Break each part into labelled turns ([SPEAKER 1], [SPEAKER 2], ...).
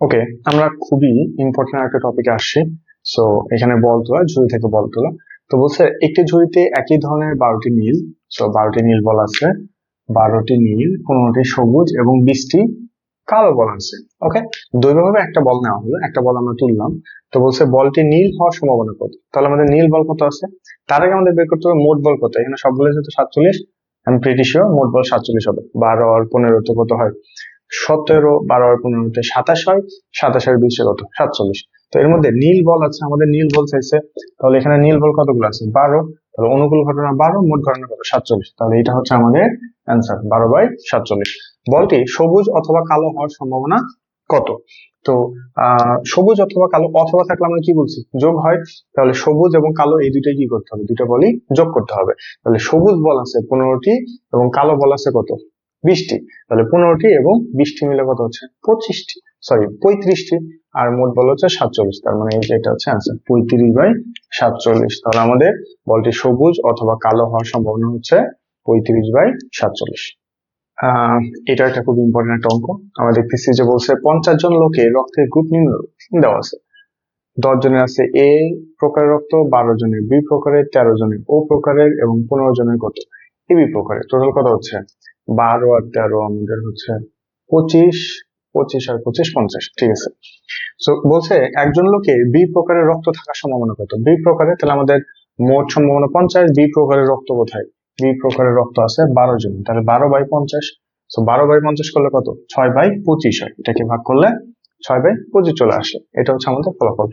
[SPEAKER 1] ওকে, আমরা খুবই ইম্পর্টেন্ট একটা টপিকে আসছি। সো এখানে বল তোলা, ঝুড়ি থেকে বল তোলা। তো বলছে একটি ঝুড়িতে একই ধরনের 12টি নীল, সো 12টি নীল বল আছে, 12টি নীল, 15টি সবুজ এবং 20টি কালো বল আছে। ওকে, দুইভাবে একটা বল নেওয়া হলো, একটা বল আমরা তুললাম। তো বলছে বলটি নীল হওয়ার সম্ভাবনা কত। তাহলে আমাদের নীল বল কত আছে, তার আগে আমাদের বের করতে হবে মোট বল কত। এখানে সবগুলো যেহেতু 47, আমি প্রিটি শিওর মোট বল 47 হবে। 12 আর 15 তো কত হয় 17, 12 আর 15 27 হয়, 27 আর 20 কত 47। তো এর মধ্যে নীল বল আছে, আমাদের নীল বল চাইছে। তাহলে এখানে নীল বল কতগুলো আছে 12, তাহলে অনুকূল ঘটনা 12, মোট ঘটনা কত 47। তাহলে এটা হচ্ছে আমাদের অ্যান্সার 12/47। বলটি সবুজ অথবা কালো হওয়ার সম্ভাবনা কত। তো সবুজ অথবা কালো, অথবা থাকলে আমরা কি বলছি যোগ হয়। তাহলে সবুজ এবং কালো এই দুইটাই কি করতে হবে, দুইটা বলই যোগ করতে হবে। তাহলে সবুজ বল আছে 15টি এবং কালো বল আছে কত 20টি। তাহলে 15টি এবং 20টি মিলে কত হচ্ছে 25টি, সরি 35টি। আর মোট বল হচ্ছে 47, তার মানে এই যে এটা হচ্ছে অ্যান্সার 35/47। তাহলে আমাদের বলটি সবুজ অথবা কালো হওয়ার সম্ভাবনা হচ্ছে 35/47। এটা একটা খুব ইম্পর্টেন্ট একটা অঙ্ক। আমরা দেখতেছি যে বলছে 50 জন লোকের রক্তের গ্রুপ নিম্নরূপ দেওয়া আছে। 10 জনের আছে এ প্রকারের রক্ত, 12 জনের বি প্রকারের, 13 জনের ও প্রকারের এবং 15 জনের কত এবি প্রকারের। টোটাল কত হচ্ছে 12 আর 13 আমাদের হচ্ছে 25, 25 আর 25 50। ঠিক আছে। সো বলছে একজন লোকের বি প্রকারের রক্ত থাকার সম্ভাবনা কত। বি প্রকারে তাহলে আমাদের মোট সম্ভাবনা 50। বি প্রকারের রক্ত কোথায়, বি প্রকারের রক্ত আছে 12 জন, তাহলে 12/50। সো 12/50 করলে কত 6/25 হয়। এটাকে ভাগ করলে 6/25 চলে আসে। এটা হচ্ছে আমাদের ফলাফল।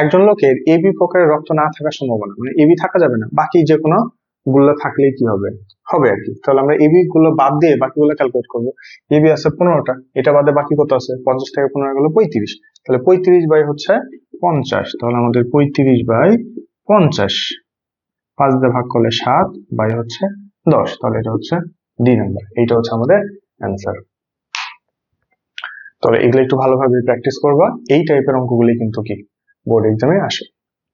[SPEAKER 1] একজন লোকের এবি প্রকারের রক্ত না থাকার সম্ভাবনা, মানে এবি থাকা যাবে না, বাকি যে কোনো গুলো থাকলেই কি হবে হবে আর কি। তাহলে আমরা এবি গুলো বাদ দিয়ে বাকিগুলো ক্যালকুলেট করবো। এবি আছে 15টা, এটা বাদে বাকি কত আছে 50 থেকে 15 গেল 35। তাহলে 35/50। তাহলে আমাদের 35/50 5 দিয়ে ভাগ করলে 7 বাই হচ্ছে 10। তাহলে এটা হচ্ছে ডি নাম্বার, এইটা হচ্ছে আমাদের অ্যান্সার। তাহলে এগুলো একটু ভালোভাবে প্র্যাকটিস করবা। এই টাইপের অঙ্কগুলি কিন্তু কি বোর্ড এক্সামে আসে।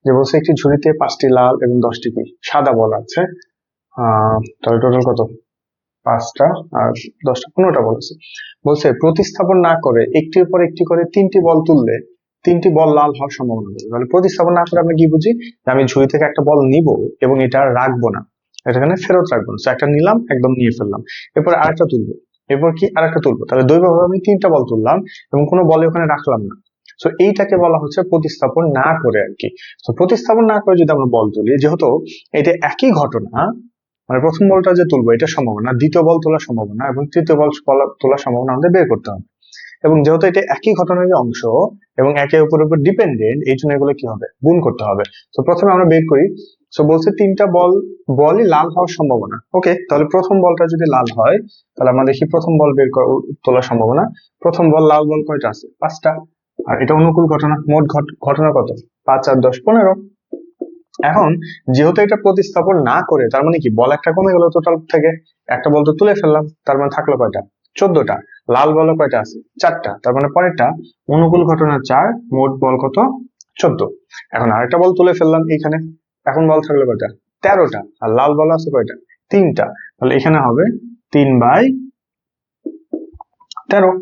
[SPEAKER 1] যে বলছে একটি ঝুড়িতে 5টি লাল এবং 10টি কি সাদা বল আছে। তাহলে টোটাল কত 5টা আর 10টা 15টা বল আছে। বলছে প্রতিস্থাপন না করে একটির পর একটি করে 3টি বল তুললে 3টি বল লাল হওয়ার সম্ভাবনা হবে। তাহলে প্রতিস্থাপন না করে আমরা কি বুঝি, যে আমি ঝুড়ি থেকে একটা বল নিব এবং এটা রাখবো না, এটা এখানে ফেরত রাখবো না। একটা নিলাম, একদম নিয়ে ফেললাম, এরপর আরেকটা তুলবো, এরপর কি আরেকটা তুলবো। তাহলে দুইভাবে আমি 3টা বল তুললাম এবং কোনো বল ওখানে রাখলাম না। তো এইটাকে বলা হচ্ছে প্রতিস্থাপন না করে আর কি। তো প্রতিস্থাপন না করে যদি আমরা বল তুলি, যেহেতু এটা একই ঘটনা, মানে প্রথম বলটা যে তুলবো এটা সম্ভাবনা, দ্বিতীয় বল তোলার সম্ভাবনা এবং তৃতীয় বল তোলার সম্ভাবনা আমাদের বের করতে হবে। এবং যেহেতু এটা একই ঘটনার অংশ এবং একে অপরের উপর ডিপেন্ডেন্ট, এই জন্য এগুলো কি হবে গুণ করতে হবে। তো প্রথমে আমরা বের করি। তো বলছে 3টা বলই লাল হওয়ার সম্ভাবনা। ওকে, তাহলে প্রথম বলটা যদি লাল হয়, তাহলে আমরা দেখি প্রথম বল বের তোলার সম্ভাবনা। প্রথম বল লাল বল কয়টা আছে 5টা, আর এটা অনুকূল ঘটনা, মোট ঘটনা কত 5 আর 10 15। এখন যেহেতু এটা প্রতিস্থাপন না করে, তার মানে কি বল একটা কমে গেল টোটাল থেকে, একটা বল তো তুলে ফেললাম, তার মানে থাকলো কয়টা 14টা। লাল বল কয়টা আছে 4টা, তার মানে পরেরটা অনুকূল ঘটনা 4, মোট বল কত 14। এখন আরেকটা বল তুলে ফেললাম এখানে, এখন বল থাকলো কয়টা 13টা, আর লাল বল আছে কয়টা 3টা। তাহলে এখানে হবে 3/13।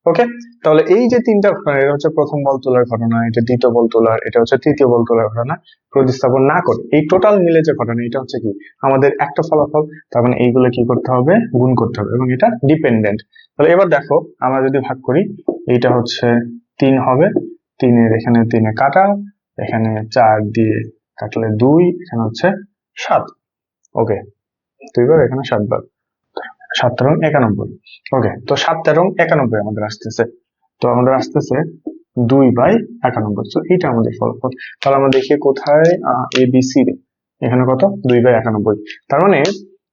[SPEAKER 1] ওকে, তাহলে এই যে 3টা ঘটনা, এটা হচ্ছে প্রথম বল তোলার ঘটনা, এটা দ্বিতীয় বল তোলার, এটা হচ্ছে তৃতীয় বল তোলার ঘটনা। প্রতিস্থাপন না করে এই টোটাল মিলে যে ঘটনা, এটা হচ্ছে কি আমাদের একটা ফলাফল। তার মানে এইগুলো কি করতে হবে গুণ করতে হবে এবং এটা ডিপেন্ডেন্ট। তাহলে এবার দেখো আমরা যদি ভাগ করি, এইটা হচ্ছে 3 হবে, 3-এর এখানে 3-এ কাটা, এখানে 4 দিয়ে কাটলে 2, এখানে হচ্ছে 7। ওকে, 2 বার এখানে 7 বার, 7-91। ওকে, তো 7-91 আমাদের আসতেছে। তো আমাদের আসতেছে 2/91। তো এটা আমাদের ফলাফল। তাহলে আমরা দেখি কোথায় এ বি সি রে, এখানে কত 2/91। তার মানে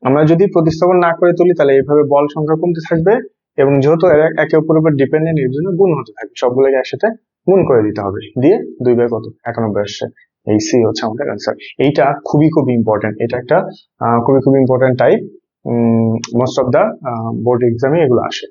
[SPEAKER 1] আমরা যদি প্রতিস্থাপন না করে তুলি, তাহলে এইভাবে বল সংখ্যা কমতে থাকবে এবং যেহেতু একে অপরের উপর ডিপেন্ডেন্ট, এর জন্য গুণ হতে থাকবে, সবগুলোকে একসাথে গুণ করে দিতে হবে, দিয়ে 2/91 আসছে। এই সি হচ্ছে আমাদের অ্যান্সার। এইটা খুবই খুবই ইম্পর্টেন্ট, এটা একটা খুবই খুবই important type. Most of the board এক্সামে এগুলো আসে।